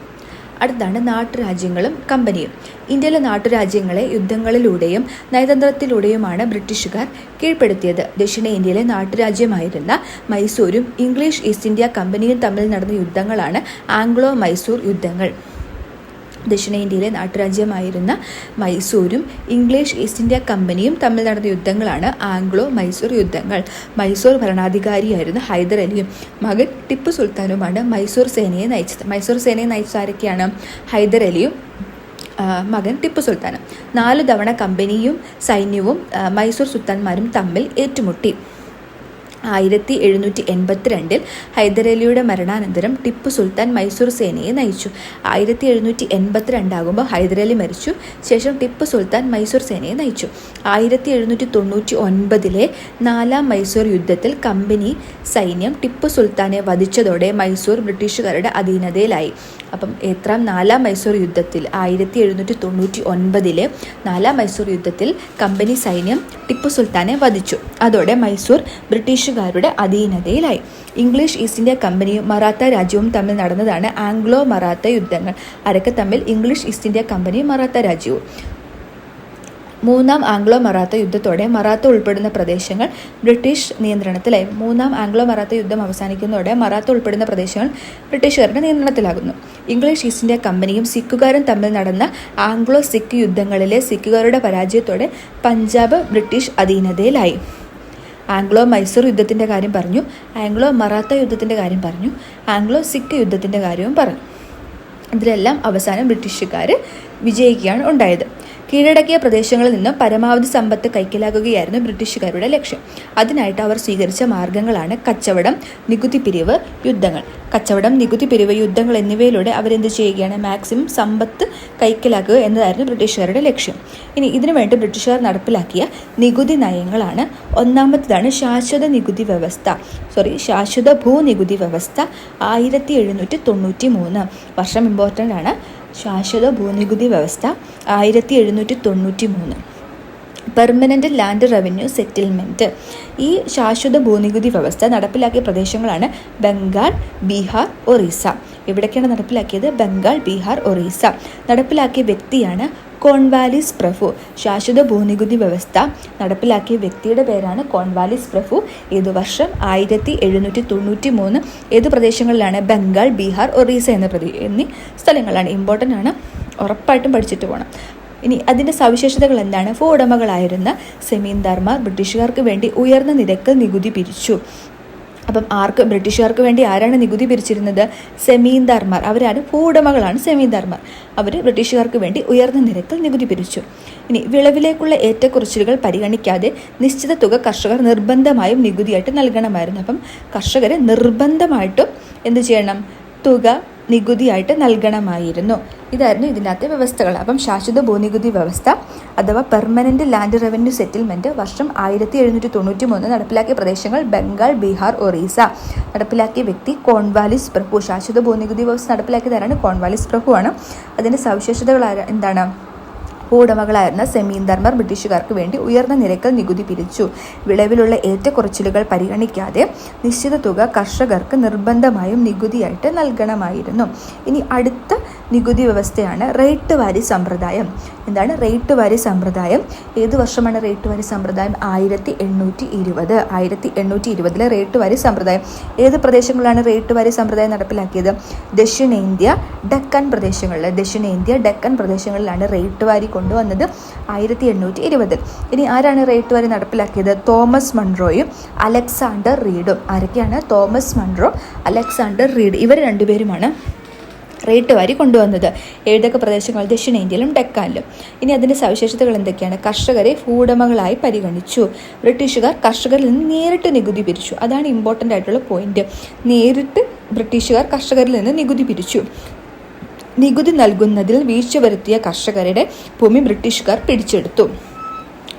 അടുത്താണ് നാട്ടുരാജ്യങ്ങളും കമ്പനിയും. ഇന്ത്യയിലെ നാട്ടുരാജ്യങ്ങളെ യുദ്ധങ്ങളിലൂടെയും നയതന്ത്രത്തിലൂടെയുമാണ് ബ്രിട്ടീഷുകാർ കീഴ്പ്പെടുത്തിയത്. ദക്ഷിണേന്ത്യയിലെ നാട്ടുരാജ്യമായിരുന്ന മൈസൂരും ഇംഗ്ലീഷ് ഈസ്റ്റ് ഇന്ത്യ കമ്പനിയും തമ്മിൽ നടന്ന യുദ്ധങ്ങളാണ് ആംഗ്ലോ മൈസൂർ യുദ്ധങ്ങൾ. ദക്ഷിണേന്ത്യയിലെ നാട്ടുരാജ്യമായിരുന്ന മൈസൂരും ഇംഗ്ലീഷ് ഈസ്റ്റ് ഇന്ത്യ കമ്പനിയും തമ്മിൽ നടന്ന യുദ്ധങ്ങളാണ് ആംഗ്ലോ മൈസൂർ യുദ്ധങ്ങൾ. മൈസൂർ ഭരണാധികാരിയായിരുന്ന ഹൈദർ അലിയും മകൻ ടിപ്പു സുൽത്താനുമാണ് മൈസൂർ സേനയെ നയിച്ചത്. ആരൊക്കെയാണ്? ഹൈദർ അലിയും മകൻ ടിപ്പു സുൽത്താനും. 4 തവണ കമ്പനിയും സൈന്യവും മൈസൂർ സുൽത്താൻമാരും തമ്മിൽ ഏറ്റുമുട്ടി. 1782 ഹൈദരലിയുടെ മരണാനന്തരം ടിപ്പു സുൽത്താൻ മൈസൂർ സേനയെ നയിച്ചു. 1782 ആകുമ്പോൾ ഹൈദരലി മരിച്ചു. ശേഷം ടിപ്പു സുൽത്താൻ മൈസൂർ സേനയെ നയിച്ചു. 1799 4ാം മൈസൂർ യുദ്ധത്തിൽ കമ്പനി സൈന്യം ടിപ്പു സുൽത്താനെ വധിച്ചതോടെ മൈസൂർ ബ്രിട്ടീഷുകാരുടെ അധീനതയിലായി. അപ്പം 4ാം മൈസൂർ യുദ്ധത്തിൽ 1799 4ാം മൈസൂർ യുദ്ധത്തിൽ കമ്പനി സൈന്യം ടിപ്പു സുൽത്താനെ വധിച്ചു. അതോടെ മൈസൂർ ബ്രിട്ടീഷുകാരുടെ അധീനതയിലായി. ഇംഗ്ലീഷ് ഈസ്റ്റ് ഇന്ത്യ കമ്പനിയും മറാത്ത രാജ്യവും തമ്മിൽ നടന്നതാണ് ആംഗ്ലോ മറാത്ത യുദ്ധങ്ങൾ. ആരൊക്കെ തമ്മിൽ? ഇംഗ്ലീഷ് ഈസ്റ്റ് ഇന്ത്യ കമ്പനിയും മറാത്ത രാജ്യവും. 3ാം ആംഗ്ലോ മറാത്ത യുദ്ധത്തോടെ മറാത്ത ഉൾപ്പെടുന്ന പ്രദേശങ്ങൾ ബ്രിട്ടീഷ് നിയന്ത്രണത്തിലായി. 3ാം ആംഗ്ലോ മറാത്ത യുദ്ധം അവസാനിക്കുന്നതോടെ മറാത്ത ഉൾപ്പെടുന്ന പ്രദേശങ്ങൾ ബ്രിട്ടീഷുകാരുടെ നിയന്ത്രണത്തിലാകുന്നു. ഇംഗ്ലീഷ് ഈസ്റ്റ് ഇന്ത്യ കമ്പനിയും സിഖുകാരും തമ്മിൽ നടന്ന ആംഗ്ലോ സിഖ് യുദ്ധങ്ങളിലെ സിഖുകാരുടെ പരാജയത്തോടെ പഞ്ചാബ് ബ്രിട്ടീഷ് അധീനതയിലായി. ആംഗ്ലോ മൈസൂർ യുദ്ധത്തിൻ്റെ കാര്യം പറഞ്ഞു, ആംഗ്ലോ മറാത്ത യുദ്ധത്തിൻ്റെ കാര്യം പറഞ്ഞു, ആംഗ്ലോ സിഖ് യുദ്ധത്തിൻ്റെ കാര്യവും പറഞ്ഞു. ഇതിലെല്ലാം അവസാനം ബ്രിട്ടീഷുകാർ വിജയിക്കുകയാണ് ഉണ്ടായത്. കീഴടക്കിയ പ്രദേശങ്ങളിൽ നിന്നും പരമാവധി സമ്പത്ത് കൈക്കലാക്കുകയായിരുന്നു ബ്രിട്ടീഷുകാരുടെ ലക്ഷ്യം. അതിനായിട്ട് അവർ സ്വീകരിച്ച മാർഗങ്ങളാണ് കച്ചവടം, നികുതി പിരിവ്, യുദ്ധങ്ങൾ. കച്ചവടം, നികുതി പിരിവ്, യുദ്ധങ്ങൾ എന്നിവയിലൂടെ അവരെന്ത് ചെയ്യുകയാണ്? മാക്സിമം സമ്പത്ത് കൈക്കലാക്കുക എന്നതായിരുന്നു ബ്രിട്ടീഷുകാരുടെ ലക്ഷ്യം. ഇനി ഇതിനുവേണ്ടി ബ്രിട്ടീഷുകാർ നടപ്പിലാക്കിയ നികുതി നയങ്ങളാണ്. ഒന്നാമത്തേതാണ് ശാശ്വത ഭൂനികുതി വ്യവസ്ഥ. 1793 വർഷം ഇമ്പോർട്ടൻ്റ് ആണ്. ശാശ്വത ഭൂനികുതി വ്യവസ്ഥ 1793. Permanent land revenue settlement. ഈ ശാശ്വത ഭൂനികുതി വ്യവസ്ഥ നടപ്പിലാക്കിയ പ്രദേശങ്ങളാണ് ബംഗാൾ, ബീഹാർ, ഒറീസ. എവിടേക്കാണ് നടപ്പിലാക്കിയത്? ബംഗാൾ, ബീഹാർ, ഒറീസ. നടപ്പിലാക്കിയ വ്യക്തിയാണ് കോൺവാലിസ് പ്രഭു. ശാശ്വത ഭൂനികുതി വ്യവസ്ഥ നടപ്പിലാക്കിയ വ്യക്തിയുടെ പേരാണ് കോൺവാലിസ് പ്രഭു. ഏത് വർഷം? 1793. ഏത് പ്രദേശങ്ങളിലാണ്? ബംഗാൾ, ബീഹാർ, ഒറീസ എന്നീ സ്ഥലങ്ങളാണ്. ഇമ്പോർട്ടൻ്റ് ആണ്, ഉറപ്പായിട്ടും പഠിച്ചിട്ട് പോകണം. ഇനി അതിൻ്റെ സവിശേഷതകൾ എന്താണ്? ഭൂവുടമകളായിരുന്ന സെമീന്ദാർമാർ ബ്രിട്ടീഷുകാർക്ക് വേണ്ടി ഉയർന്ന നിരക്കിൽ നികുതി പിരിച്ചു. അപ്പം ബ്രിട്ടീഷുകാർക്ക് വേണ്ടി ആരാണ് നികുതി പിരിച്ചിരുന്നത്? സെമീന്ദാർമാർ. അവരാണ് ഭൂവുടമകളാണ് സെമീന്ദാർമാർ. അവർ ബ്രിട്ടീഷുകാർക്ക് വേണ്ടി ഉയർന്ന നിരക്കിൽ നികുതി പിരിച്ചു. ഇനി വിളവിലേക്കുള്ള ഏറ്റക്കുറച്ചിലുകൾ പരിഗണിക്കാതെ നിശ്ചിത തുക കർഷകർ നിർബന്ധമായും നികുതിയായിട്ട് നൽകണമായിരുന്നു. അപ്പം കർഷകരെ നിർബന്ധമായിട്ടും എന്ത് ചെയ്യണം? തുക നികുതിയായിട്ട് നൽകണമായിരുന്നു. ഇതായിരുന്നു ഇതിനകത്തെ വ്യവസ്ഥകൾ. അപ്പം ശാശ്വത ഭൂനികുതി വ്യവസ്ഥ അഥവാ പെർമനൻ്റ് ലാൻഡ് റവന്യൂ സെറ്റിൽമെൻറ്റ് വർഷം 1793. നടപ്പിലാക്കിയ പ്രദേശങ്ങൾ ബംഗാൾ, ബീഹാർ, ഒറീസ. നടപ്പിലാക്കിയ വ്യക്തി കോൺവാലിസ് പ്രഭു. ശാശ്വത ഭൂനികുതി വ്യവസ്ഥ നടപ്പിലാക്കിയതാരാണ്? കോൺവാലിസ് പ്രഭുവാണ്. അതിൻ്റെ സവിശേഷതകൾ എന്താണ്? ഭൂവുടമകളായിരുന്ന സെമീന്ദാർമാർ ബ്രിട്ടീഷുകാർക്ക് വേണ്ടി ഉയർന്ന നിരക്കിൽ നികുതി പിരിച്ചു. വിളവിലുള്ള ഏറ്റക്കുറച്ചിലുകൾ പരിഗണിക്കാതെ നിശ്ചിത തുക കർഷകർക്ക് നിർബന്ധമായും നികുതിയായിട്ട് നൽകണമായിരുന്നു. ഇനി അടുത്ത നികുതി വ്യവസ്ഥയാണ് റേറ്റ് വാരി സമ്പ്രദായം. എന്താണ് റേറ്റ് വാരി സമ്പ്രദായം? ഏത് വർഷമാണ് റേറ്റ് വാരി സമ്പ്രദായം? 1820. 1820 റേറ്റ് വാരി സമ്പ്രദായം. ഏത് പ്രദേശങ്ങളിലാണ് റേറ്റ് വാരി സമ്പ്രദായം നടപ്പിലാക്കിയത്? ദക്ഷിണേന്ത്യ, ഡെക്കൻ പ്രദേശങ്ങളിൽ. ദക്ഷിണേന്ത്യ, ഡെക്കൻ പ്രദേശങ്ങളിലാണ് റേറ്റ് വാരി കൊണ്ടുവന്നത് 1820. ഇനി ആരാണ് റേറ്റ് വാരി നടപ്പിലാക്കിയത്? തോമസ് മൺറോയും അലക്സാണ്ടർ റീഡും. ആരൊക്കെയാണ്? Thomas Munro, Alexander Read. ഇവർ രണ്ടുപേരുമാണ് റേറ്റ് വാരി കൊണ്ടുവന്നത്. ഏതൊക്കെ പ്രദേശങ്ങൾ? ദക്ഷിണേന്ത്യയിലും ഡെക്കാനിലും. ഇനി അതിൻ്റെ സവിശേഷതകൾ എന്തൊക്കെയാണ്? കർഷകരെ ഭൂവുടമകളായി പരിഗണിച്ചു. ബ്രിട്ടീഷുകാർ കർഷകരിൽ നിന്ന് നേരിട്ട് നികുതി പിരിച്ചു. അതാണ് ഇമ്പോർട്ടൻ്റ് ആയിട്ടുള്ള പോയിന്റ്. നേരിട്ട് ബ്രിട്ടീഷുകാർ കർഷകരിൽ നിന്ന് നികുതി പിരിച്ചു. നികുതി നൽകുന്നതിൽ വീഴ്ച വരുത്തിയ കർഷകരുടെ ഭൂമി ബ്രിട്ടീഷുകാർ പിടിച്ചെടുത്തു.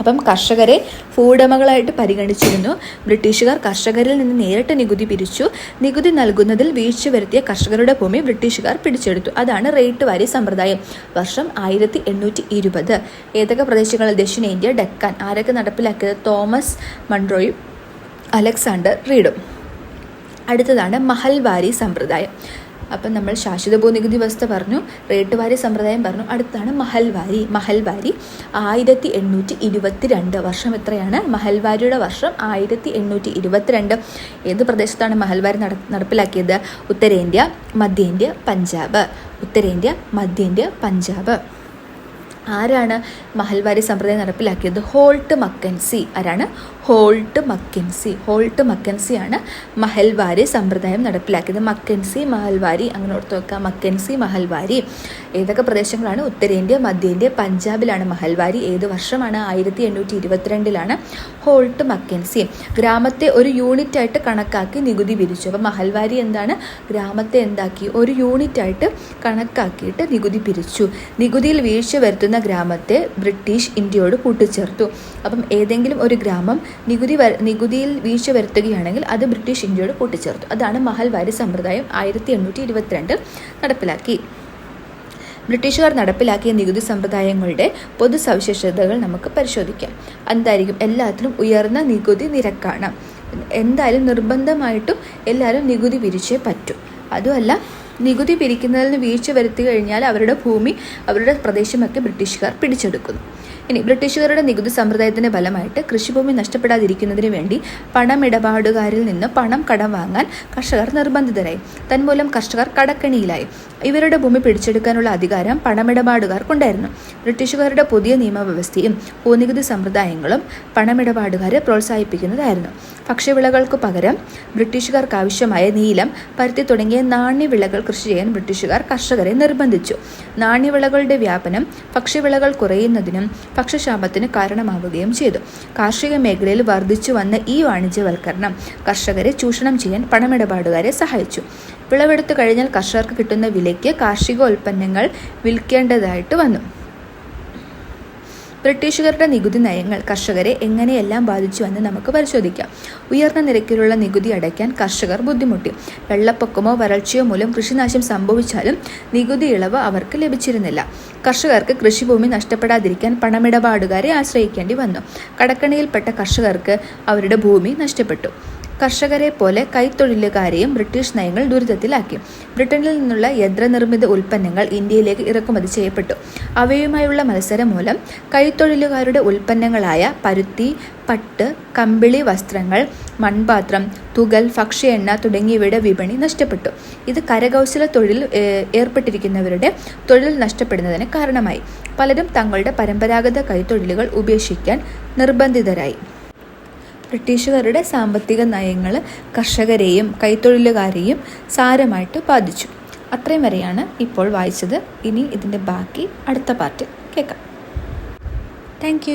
അപ്പം കർഷകരെ ഭൂവുടമകളായിട്ട് പരിഗണിച്ചിരുന്നു. ബ്രിട്ടീഷുകാർ കർഷകരിൽ നിന്ന് നേരിട്ട് നികുതി പിരിച്ചു. നികുതി നൽകുന്നതിൽ വീഴ്ച വരുത്തിയ കർഷകരുടെ ഭൂമി ബ്രിട്ടീഷുകാർ പിടിച്ചെടുത്തു. അതാണ് റേറ്റ് വാരി സമ്പ്രദായം. വർഷം 1820. ഏതൊക്കെ പ്രദേശങ്ങളിൽ? ദക്ഷിണേന്ത്യ, ഡെക്കാൻ. ആരൊക്കെ നടപ്പിലാക്കിയത്? തോമസ് മൺറോയും അലക്സാണ്ടർ റീഡും. അടുത്തതാണ് മഹൽവാരി സമ്പ്രദായം. അപ്പം നമ്മൾ ശാശ്വത ഭൂനികുതി വ്യവസ്ഥ പറഞ്ഞു, റേറ്റ് വാരി സമ്പ്രദായം പറഞ്ഞു. അടുത്താണ് മഹൽവാരി. മഹൽവാരി 1822. വർഷം എത്രയാണ്? മഹൽവാരിയുടെ വർഷം 1822. ഏത് പ്രദേശത്താണ് മഹൽവാരി നടപ്പിലാക്കിയത്? ഉത്തരേന്ത്യ, മധ്യേന്ത്യ, പഞ്ചാബ്. ഉത്തരേന്ത്യ, മധ്യേന്ത്യ, പഞ്ചാബ്. ആരാണ് മഹൽവാരി സമ്പ്രദായം നടപ്പിലാക്കിയത്? Holt Mackenzie. ആരാണ്? Holt Mackenzie. ഹോൾട്ട് മക്കൻസിയാണ് മഹൽവാരി സമ്പ്രദായം നടപ്പിലാക്കിയത്. മക്കൻസി, മഹൽവാരി അങ്ങനെ ഓർത്ത് വെക്കുക. മക്കൻസി, മഹൽവാരി. ഏതൊക്കെ പ്രദേശങ്ങളാണ്? ഉത്തരേന്ത്യ, മധ്യേന്ത്യ, പഞ്ചാബിലാണ് മഹൽവാരി. ഏത് വർഷമാണ്? 1822. Holt Mackenzie. ഗ്രാമത്തെ ഒരു യൂണിറ്റ് ആയിട്ട് കണക്കാക്കി നികുതി പിരിച്ചു. അപ്പം മഹൽവാരി എന്താണ്? ഗ്രാമത്തെ എന്താക്കി? ഒരു യൂണിറ്റ് ആയിട്ട് കണക്കാക്കിയിട്ട് നികുതി പിരിച്ചു. നികുതിയിൽ വീഴ്ച വരുത്തുന്ന ഗ്രാമത്തെ ബ്രിട്ടീഷ് ഇന്ത്യയോട് കൂട്ടിച്ചേർത്തു. അപ്പം ഏതെങ്കിലും ഒരു ഗ്രാമം നികുതിയിൽ വീഴ്ച വരുത്തുകയാണെങ്കിൽ അത് ബ്രിട്ടീഷ് ഇന്ത്യയോട് കൂട്ടിച്ചേർത്തു. അതാണ് മഹൽവാരി സമ്പ്രദായം. 1822 നടപ്പിലാക്കി. ബ്രിട്ടീഷുകാർ നടപ്പിലാക്കിയ നികുതി സമ്പ്രദായങ്ങളുടെ പൊതു സവിശേഷതകൾ നമുക്ക് പരിശോധിക്കാം. എന്തായിരിക്കും? എല്ലാത്തിനും ഉയർന്ന നികുതി നിരക്കാണ്. എന്തായാലും നിർബന്ധമായിട്ടും എല്ലാവരും നികുതി പിരിച്ചേ പറ്റൂ. അതുമല്ല, നികുതി പിരിക്കുന്നതിൽ നിന്ന് വീഴ്ച വരുത്തി കഴിഞ്ഞാൽ അവരുടെ ഭൂമി, അവരുടെ പ്രദേശമൊക്കെ ബ്രിട്ടീഷുകാർ പിടിച്ചെടുക്കുന്നു. ഇനി ബ്രിട്ടീഷുകാരുടെ നികുതി സമ്പ്രദായത്തിൻ്റെ ഫലമായിട്ട് കൃഷിഭൂമി നഷ്ടപ്പെടാതിരിക്കുന്നതിന് വേണ്ടി പണമിടപാടുകാരിൽ നിന്ന് പണം കടം വാങ്ങാൻ കർഷകർ നിർബന്ധിതരായി. തന്മൂലം കർഷകർ കടക്കെണിയിലായി. ഇവരുടെ ഭൂമി പിടിച്ചെടുക്കാനുള്ള അധികാരം പണമിടപാടുകാർക്കുണ്ടായിരുന്നു. ബ്രിട്ടീഷുകാരുടെ പുതിയ നിയമവ്യവസ്ഥയും ഭൂനികുതി സമ്പ്രദായങ്ങളും പണമിടപാടുകാരെ പ്രോത്സാഹിപ്പിക്കുന്നതായിരുന്നു. ഭക്ഷ്യവിളകൾക്കു പകരം ബ്രിട്ടീഷുകാർക്ക് ആവശ്യമായ നീലം, പരുത്തി തുടങ്ങിയ നാണ്യവിളകൾ കൃഷി ചെയ്യാൻ ബ്രിട്ടീഷുകാർ കർഷകരെ നിർബന്ധിച്ചു. നാണ്യവിളകളുടെ വ്യാപനം ഭക്ഷ്യവിളകൾ കുറയുന്നതിനും ഭക്ഷ്യക്ഷാമത്തിന് കാരണമാവുകയും ചെയ്തു. കാർഷിക മേഖലയിൽ വർദ്ധിച്ചു വന്ന ഈ വാണിജ്യവൽക്കരണം കർഷകരെ ചൂഷണം ചെയ്യാൻ പണമിടപാടുകാരെ സഹായിച്ചു. വിളവെടുത്തു കഴിഞ്ഞാൽ കർഷകർക്ക് കിട്ടുന്ന വിലയ്ക്ക് കാർഷികോൽപ്പന്നങ്ങൾ വിൽക്കേണ്ടതായിട്ട് വന്നു. ബ്രിട്ടീഷുകാരുടെ നികുതി നയങ്ങൾ കർഷകരെ എങ്ങനെയെല്ലാം ബാധിച്ചുവെന്ന് നമുക്ക് പരിശോധിക്കാം. ഉയർന്ന നിരക്കിലുള്ള നികുതി അടയ്ക്കാൻ കർഷകർ ബുദ്ധിമുട്ടി. വെള്ളപ്പൊക്കമോ വരൾച്ചയോ മൂലം കൃഷിനാശം സംഭവിച്ചാലും നികുതി ഇളവ് അവർക്ക് ലഭിച്ചിരുന്നില്ല. കർഷകർക്ക് കൃഷിഭൂമി നഷ്ടപ്പെടാതിരിക്കാൻ പണമിടപാടുകാരെ ആശ്രയിക്കേണ്ടി വന്നു. കടക്കണിയിൽപ്പെട്ട കർഷകർക്ക് അവരുടെ ഭൂമി നഷ്ടപ്പെട്ടു. കർഷകരെ പോലെ കൈത്തൊഴിലുകാരെയും ബ്രിട്ടീഷ് നയങ്ങൾ ദുരിതത്തിലാക്കി. ബ്രിട്ടനിൽ നിന്നുള്ള യന്ത്രനിർമ്മിത ഉൽപ്പന്നങ്ങൾ ഇന്ത്യയിലേക്ക് ഇറക്കുമതി ചെയ്യപ്പെട്ടു. അവയുമായുള്ള മത്സരം മൂലം കൈത്തൊഴിലുകാരുടെ ഉൽപ്പന്നങ്ങളായ പരുത്തി, പട്ട്, കമ്പിളി വസ്ത്രങ്ങൾ, മൺപാത്രം, തുകൽ, ഭക്ഷ്യ എണ്ണ തുടങ്ങിയവയുടെ വിപണി നഷ്ടപ്പെട്ടു. ഇത് കരകൗശല തൊഴിൽ ഏർപ്പെട്ടിരിക്കുന്നവരുടെ തൊഴിൽ നഷ്ടപ്പെടുന്നതിന് കാരണമായി. പലരും തങ്ങളുടെ പരമ്പരാഗത കൈത്തൊഴിലുകൾ ഉപേക്ഷിക്കാൻ നിർബന്ധിതരായി. ബ്രിട്ടീഷുകാരുടെ സാമ്പത്തിക നയങ്ങൾ കർഷകരെയും കൈത്തൊഴിലുകാരെയും സാരമായിട്ട് ബാധിച്ചു. അത്രയും വരെയാണ് ഇപ്പോൾ വായിച്ചത്. ഇനി ഇതിൻ്റെ ബാക്കി അടുത്ത പാർട്ടിൽ കേൾക്കാം. Thank you.